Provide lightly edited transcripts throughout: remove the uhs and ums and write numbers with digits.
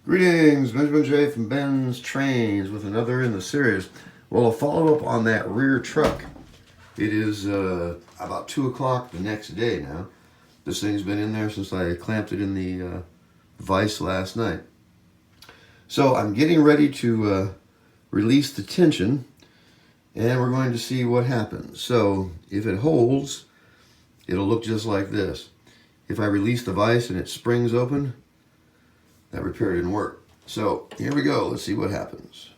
Greetings, Benjamin J from Ben's Trains with another in the series. Well, a follow-up on that rear truck. It is about 2 o'clock the next day now. This thing's been in there since I clamped it in the vise last night. So I'm getting ready to release the tension, and we're going to see what happens. So if it holds, it'll look just like this. If I release the vise and it springs open, that repair didn't work. So here we go. Let's see what happens.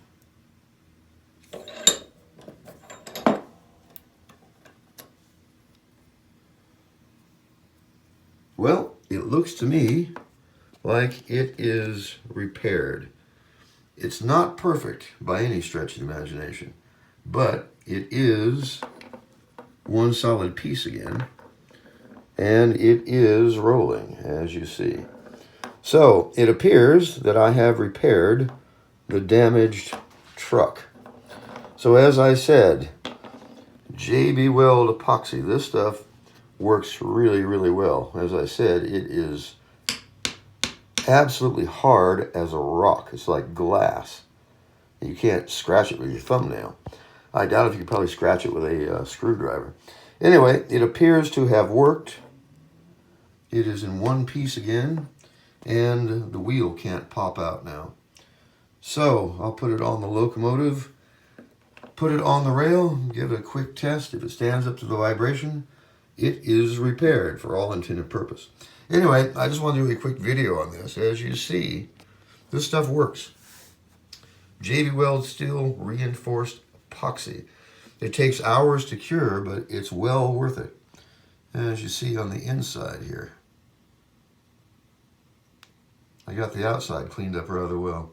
Well, it looks to me like it is repaired. It's not perfect by any stretch of the imagination, but it is one solid piece again, and it is rolling, as you see. So it appears that I have repaired the damaged truck. So as I said, JB Weld epoxy. This stuff works really, really well. As I said, it is absolutely hard as a rock. It's like glass. You can't scratch it with your thumbnail. I doubt if you could probably scratch it with a screwdriver. Anyway, it appears to have worked. It is in one piece again, and the wheel can't pop out now. So I'll put it on the locomotive, put it on the rail, give it a quick test. If it stands up to the vibration, it is repaired for all intended purpose. Anyway, I just want to do a quick video on this. As you see, this stuff works. JB Weld steel reinforced epoxy. It takes hours to cure, but it's well worth it. As you see on the inside here, I got the outside cleaned up rather well.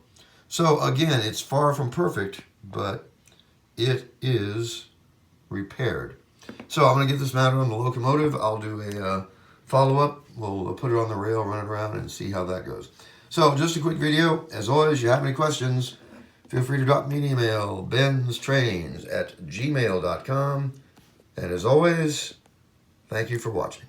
So again, it's far from perfect, but it is repaired. So I'm going to get this mounted on the locomotive. I'll do a follow-up. We'll put it on the rail, run it around, and see how that goes. So just a quick video. As always, if you have any questions, feel free to drop me an email, BENZTRAINZ@gmail.com. And as always, thank you for watching.